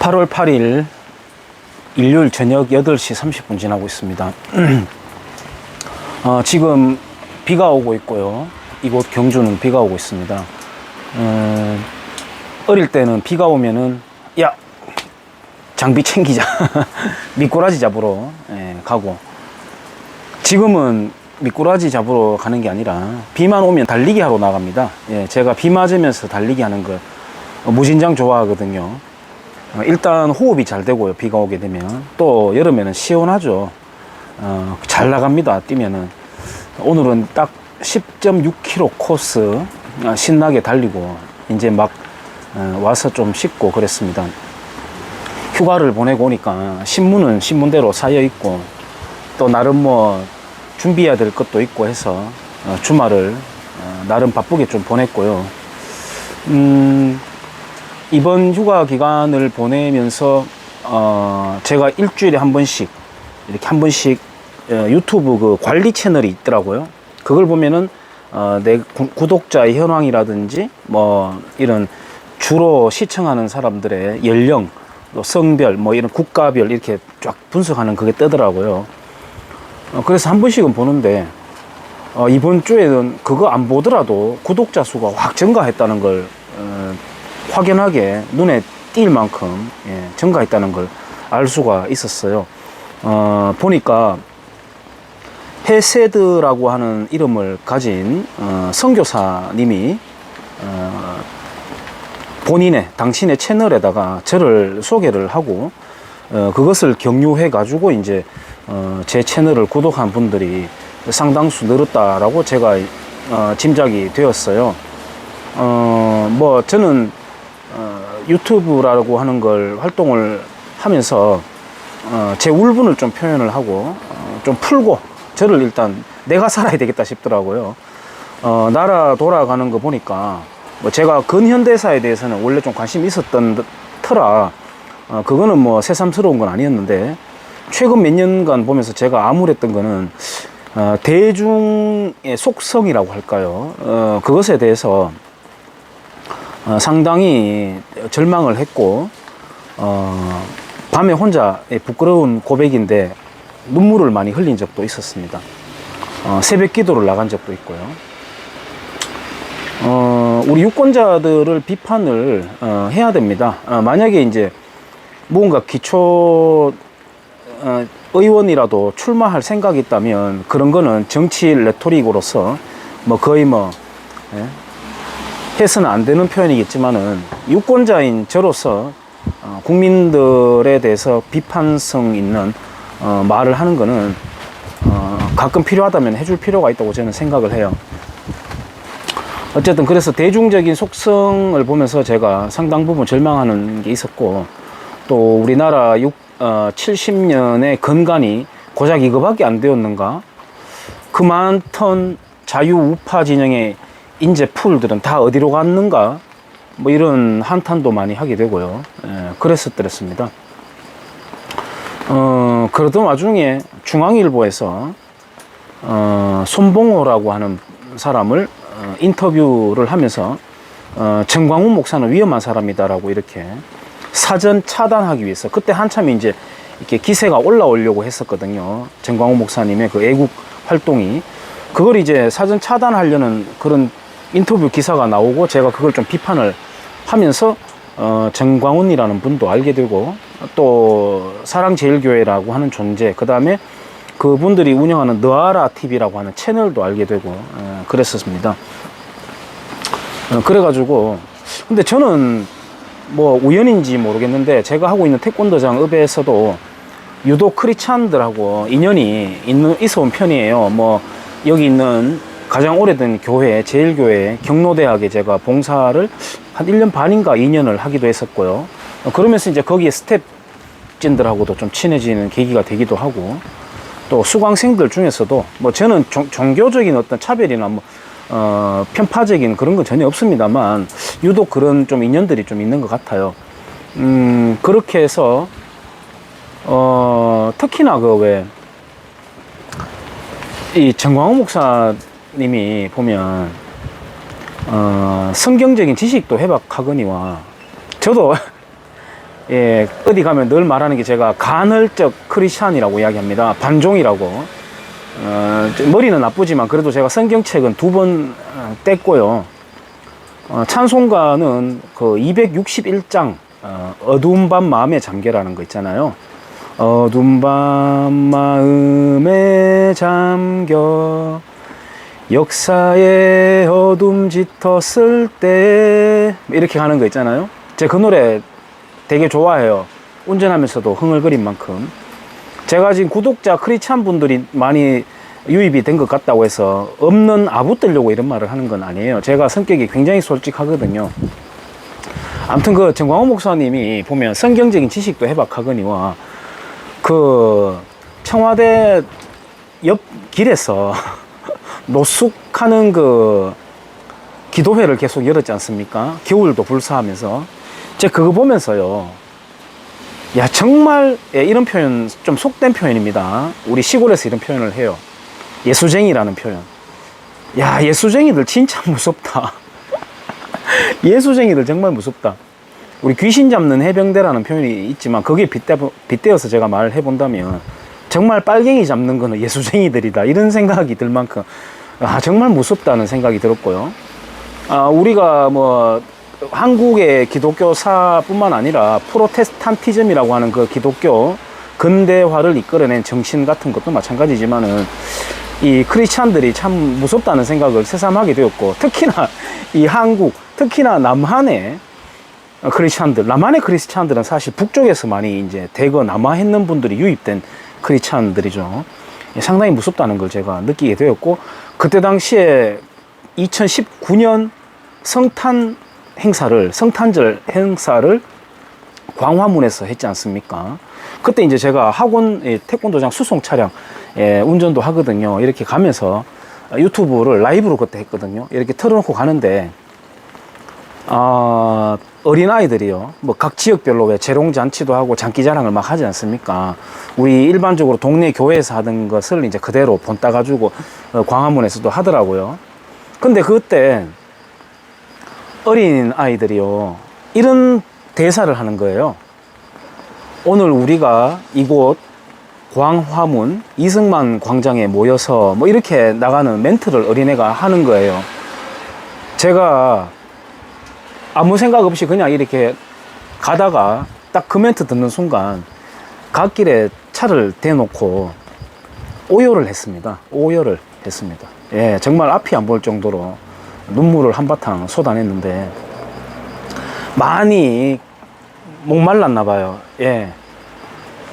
8월 8일 일요일 저녁 8시 30분 지나고 있습니다. 지금 비가 오고 있고요. 이곳 경주는 비가 오고 있습니다. 어릴 때는 비가 오면은 야 장비 챙기자 미꾸라지 잡으러 가고, 지금은 미꾸라지 잡으러 가는 게 아니라 비만 오면 달리기 하러 나갑니다. 제가 비 맞으면서 달리기 하는 거 무진장 좋아하거든요. 일단 호흡이 잘 되고요. 비가 오게 되면 또 여름에는 시원하죠. 잘 나갑니다. 뛰면은. 오늘은 딱 10.6km 코스 신나게 달리고 이제 막 와서 좀 씻고 그랬습니다. 휴가를 보내고 오니까 신문은 신문대로 쌓여 있고 또 나름 뭐 준비해야 될 것도 있고 해서 주말을 나름 바쁘게 좀 보냈고요. 이번 휴가 기간을 보내면서 제가 일주일에 한 번씩 이렇게 한 번씩 유튜브 그 관리 채널이 있더라고요. 그걸 보면은 내 구독자의 현황이라든지 뭐 이런 주로 시청하는 사람들의 연령, 또 성별, 뭐 이런 국가별 이렇게 쫙 분석하는 그게 뜨더라고요. 그래서 한 번씩은 보는데 이번 주에는 그거 안 보더라도 구독자 수가 확 증가했다는 걸 확연하게 눈에 띌 만큼 증가했다는 걸 알 수가 있었어요. 보니까 헤세드라고 하는 이름을 가진 선교사님이 당신의 채널에다가 저를 소개를 하고 그것을 경유해 가지고 이제 제 채널을 구독한 분들이 상당수 늘었다라고 제가 짐작이 되었어요. 뭐 저는 유튜브라고 하는 걸 활동을 하면서 제 울분을 좀 표현을 하고 좀 풀고 저를 일단 내가 살아야 되겠다 싶더라고요. 나라 돌아가는 거 보니까 뭐 제가 근현대사에 대해서는 원래 좀 관심이 있었던 터라 그거는 뭐 새삼스러운 건 아니었는데, 최근 몇 년간 보면서 제가 암울했던 거는 대중의 속성이라고 할까요? 그것에 대해서 상당히 절망을 했고, 밤에 혼자 부끄러운 고백인데 눈물을 많이 흘린 적도 있었습니다. 새벽 기도를 나간 적도 있고요. 우리 유권자들을 비판을 해야 됩니다. 만약에 이제 뭔가 기초 의원이라도 출마할 생각이 있다면 그런 거는 정치 레토릭으로서 뭐 거의 해서는 안 되는 표현이겠지만은, 유권자인 저로서 국민들에 대해서 비판성 있는 말을 하는 거는 가끔 필요하다면 해줄 필요가 있다고 저는 생각을 해요. 어쨌든 그래서 대중적인 속성을 보면서 제가 상당 부분 절망하는 게 있었고, 또 우리나라 70년의 건간이 고작 이거밖에 안 되었는가, 그 많던 자유우파 진영의 인재 풀들은 다 어디로 갔는가, 뭐 이런 한탄도 많이 하게 되고요. 그랬었더랬습니다. 그러던 와중에 중앙일보에서 손봉호라고 하는 사람을 인터뷰를 하면서 정광훈 목사는 위험한 사람이다라고 이렇게 사전 차단하기 위해서, 그때 한참 이제 이렇게 기세가 올라오려고 했었거든요. 정광훈 목사님의 그 애국 활동이, 그걸 이제 사전 차단하려는 그런 인터뷰 기사가 나오고, 제가 그걸 좀 비판을 하면서 정광훈이라는 분도 알게 되고, 또 사랑제일교회라고 하는 존재, 그 다음에 그분들이 운영하는 느아라 TV라고 하는 채널도 알게 되고 그랬었습니다. 그래가지고 근데 저는 뭐 우연인지 모르겠는데, 제가 하고 있는 태권도장 읍에서도 유독 크리스찬들하고 인연이 있어 온 편이에요. 뭐 여기 있는 가장 오래된 교회, 제일교회 경로대학에 제가 봉사를 한 1년 반인가 2년을 하기도 했었고요. 그러면서 이제 거기에 스텝진들하고도 좀 친해지는 계기가 되기도 하고, 또 수강생들 중에서도 뭐 저는 종교적인 어떤 차별이나 뭐 편파적인 그런 건 전혀 없습니다만, 유독 그런 좀 인연들이 좀 있는 것 같아요. 그렇게 해서 특히나 이 정광훈 목사님이 보면 성경적인 지식도 해박하거니와, 저도 예, 어디 가면 늘 말하는 게 제가 간헐적 크리스찬이라고 이야기합니다. 반종이라고. 머리는 나쁘지만 그래도 제가 성경책은 2번 뗐고요. 찬송가는 그 261장, 어두운 밤 마음에 잠겨라는 거 있잖아요. 어두운 밤 마음에 잠겨 역사의 어둠 짙었을 때 이렇게 가는 거 있잖아요. 제가 그 노래 되게 좋아해요. 운전하면서도 흥얼거린 만큼. 제가 지금 구독자 크리스찬 분들이 많이 유입이 된 것 같다고 해서 없는 아부 뜨려고 이런 말을 하는 건 아니에요. 제가 성격이 굉장히 솔직하거든요. 아무튼 그 정광훈 목사님이 보면 성경적인 지식도 해박하거니와 그 청와대 옆 길에서 노숙하는 그 기도회를 계속 열었지 않습니까? 겨울도 불사하면서. 제가 그거 보면서요. 야, 정말, 예, 이런 표현 좀 속된 표현입니다. 우리 시골에서 이런 표현을 해요. 예수쟁이라는 표현. 야, 예수쟁이들 진짜 무섭다. 예수쟁이들 정말 무섭다. 우리 귀신 잡는 해병대라는 표현이 있지만 거기에 빗대어서 제가 말을 해본다면 정말 빨갱이 잡는 거는 예수쟁이들이다. 이런 생각이 들 만큼 정말 무섭다는 생각이 들었고요. 우리가 뭐 한국의 기독교사뿐만 아니라 프로테스탄티즘이라고 하는 그 기독교 근대화를 이끌어낸 정신 같은 것도 마찬가지지만은 이 크리스찬들이 참 무섭다는 생각을 새삼하게 되었고, 특히나 이 한국, 특히나 남한의 크리스찬들, 남한의 크리스찬들은 사실 북쪽에서 많이 이제 대거 남하했는 분들이 유입된 크리스찬들이죠. 상당히 무섭다는 걸 제가 느끼게 되었고, 그때 당시에 2019년 성탄절 행사를 광화문에서 했지 않습니까? 그때 이제 제가 학원 태권도장 수송 차량 운전도 하거든요. 이렇게 가면서 유튜브를 라이브로 그때 했거든요. 이렇게 틀어놓고 가는데 어린아이들이요, 뭐 각 지역별로 왜 재롱잔치도 하고 장기자랑을 막 하지 않습니까? 우리 일반적으로 동네 교회에서 하던 것을 이제 그대로 본 따가지고 광화문에서도 하더라고요. 근데 그때 어린아이들이요, 이런 대사를 하는 거예요. 오늘 우리가 이곳 광화문 이승만 광장에 모여서 뭐 이렇게 나가는 멘트를 어린애가 하는 거예요. 제가 아무 생각 없이 그냥 이렇게 가다가 딱 그 멘트 듣는 순간 갓길에 차를 대놓고 오열을 했습니다. 오열을 했습니다. 예, 정말 앞이 안 보일 정도로 눈물을 한바탕 쏟아냈는데 많이 목말랐나 봐요. 예.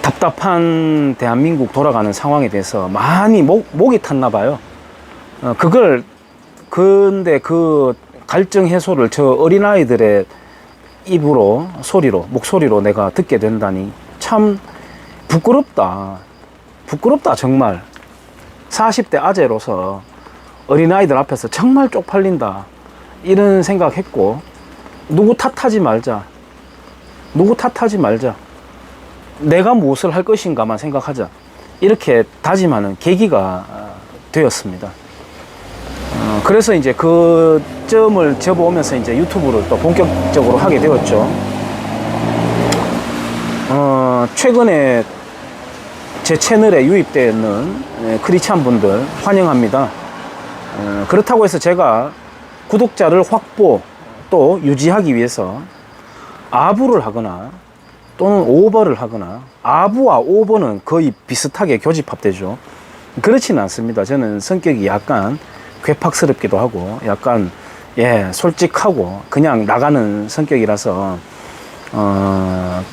답답한 대한민국 돌아가는 상황에 대해서 많이 목이 탔나 봐요. 근데 그 갈증 해소를 저 어린아이들의 입으로, 목소리로 내가 듣게 된다니 참 부끄럽다. 부끄럽다, 정말. 40대 아재로서 어린아이들 앞에서 정말 쪽팔린다. 이런 생각했고, 누구 탓하지 말자. 내가 무엇을 할 것인가만 생각하자. 이렇게 다짐하는 계기가 되었습니다. 그래서 이제 그 점을 접어오면서 이제 유튜브를 또 본격적으로 하게 되었죠. 최근에 제 채널에 유입되어 있는 크리스찬 분들 환영합니다. 그렇다고 해서 제가 구독자를 확보 또 유지하기 위해서 아부를 하거나 또는 오버를 하거나, 아부와 오버는 거의 비슷하게 교집합되죠. 그렇지는 않습니다. 저는 성격이 약간 괴팍스럽기도 하고 약간 솔직하고 그냥 나가는 성격이라서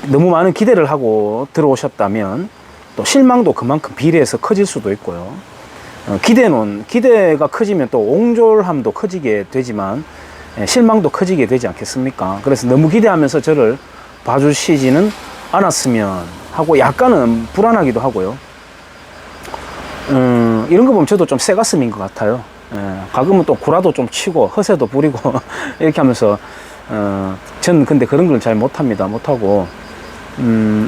너무 많은 기대를 하고 들어오셨다면 또 실망도 그만큼 비례해서 커질 수도 있고요. 기대가 커지면 또 옹졸함도 커지게 되지만 실망도 커지게 되지 않겠습니까? 그래서 너무 기대하면서 저를 봐주시지는 않았으면 하고 약간은 불안하기도 하고요. 이런 거 보면 저도 좀 새가슴인 것 같아요. 가끔은 또 구라도 좀 치고 허세도 부리고 이렇게 하면서 저는 근데 그런 걸 잘 못합니다. 못하고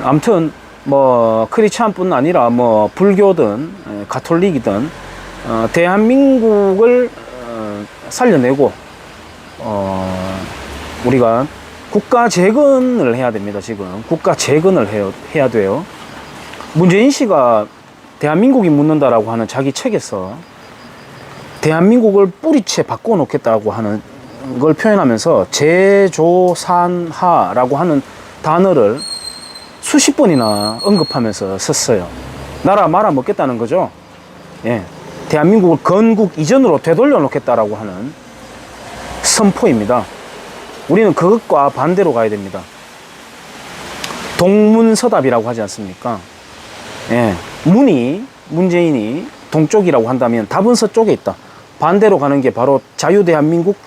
아무튼 뭐 크리스찬뿐 아니라 뭐 불교든 가톨릭이든 대한민국을 살려내고 우리가 국가 재건을 해야 됩니다. 지금 국가 재건을 해야 돼요. 문재인 씨가 대한민국이 묻는다라고 하는 자기 책에서 대한민국을 뿌리채 바꿔놓겠다고 하는 걸 표현하면서 재조산하라고 하는 단어를 수십 번이나 언급하면서 썼어요. 나라 말아먹겠다는 거죠. 예. 대한민국을 건국 이전으로 되돌려 놓겠다라고 하는 선포입니다. 우리는 그것과 반대로 가야 됩니다. 동문서답이라고 하지 않습니까? 예. 문재인이 동쪽이라고 한다면 답은 서쪽에 있다. 반대로 가는 게 바로 자유대한민국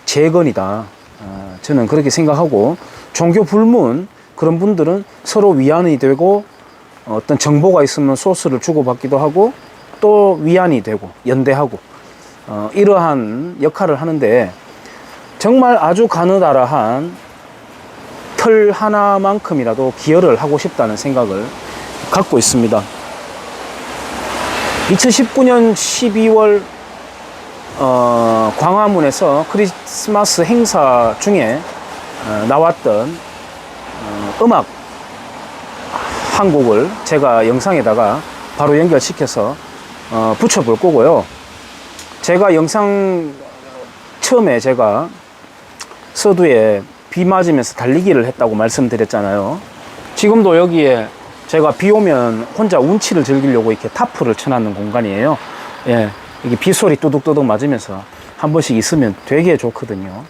재건이다. 저는 그렇게 생각하고, 종교 불문 그런 분들은 서로 위안이 되고 어떤 정보가 있으면 소스를 주고받기도 하고 또 위안이 되고 연대하고 이러한 역할을 하는데, 정말 아주 가느다란 틀 하나만큼이라도 기여를 하고 싶다는 생각을 갖고 있습니다. 2019년 12월 광화문에서 크리스마스 행사 중에 나왔던 음악 한 곡을 제가 영상에다가 바로 연결시켜서 붙여볼 거고요. 제가 영상 처음에 제가 서두에 비 맞으면서 달리기를 했다고 말씀드렸잖아요. 지금도 여기에 제가 비 오면 혼자 운치를 즐기려고 이렇게 타프를 쳐놨는 공간이에요. 예, 이게 빗소리 뚜둑뚜둑 맞으면서 한 번씩 있으면 되게 좋거든요.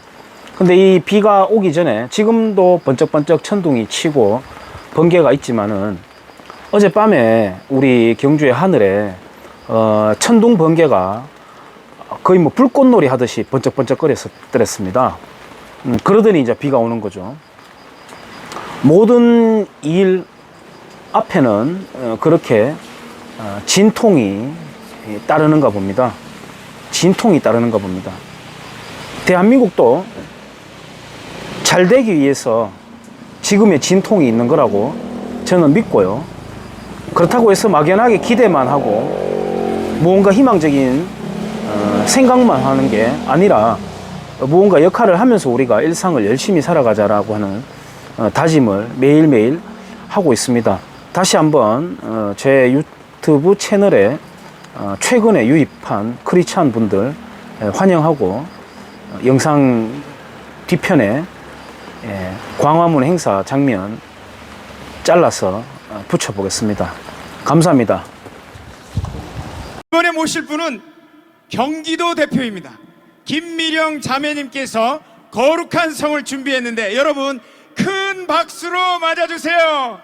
근데 이 비가 오기 전에 지금도 번쩍번쩍 천둥이 치고 번개가 있지만은 어젯밤에 우리 경주의 하늘에 천둥 번개가 거의 뭐 불꽃놀이 하듯이 번쩍번쩍 거렸습니다. 그러더니 이제 비가 오는 거죠. 모든 일 앞에는 그렇게 진통이 따르는가 봅니다. 진통이 따르는가 봅니다. 대한민국도 잘 되기 위해서 지금의 진통이 있는 거라고 저는 믿고요. 그렇다고 해서 막연하게 기대만 하고 무언가 희망적인 생각만 하는 게 아니라 무언가 역할을 하면서 우리가 일상을 열심히 살아가자라고 하는 다짐을 매일매일 하고 있습니다. 다시 한번 제 유튜브 채널에 최근에 유입한 크리스찬 분들 환영하고, 영상 뒤편에 광화문 행사 장면 잘라서 붙여보겠습니다. 감사합니다. 이번에 모실 분은 경기도 대표입니다. 김미령 자매님께서 거룩한 성을 준비했는데 여러분 큰 박수로 맞아주세요.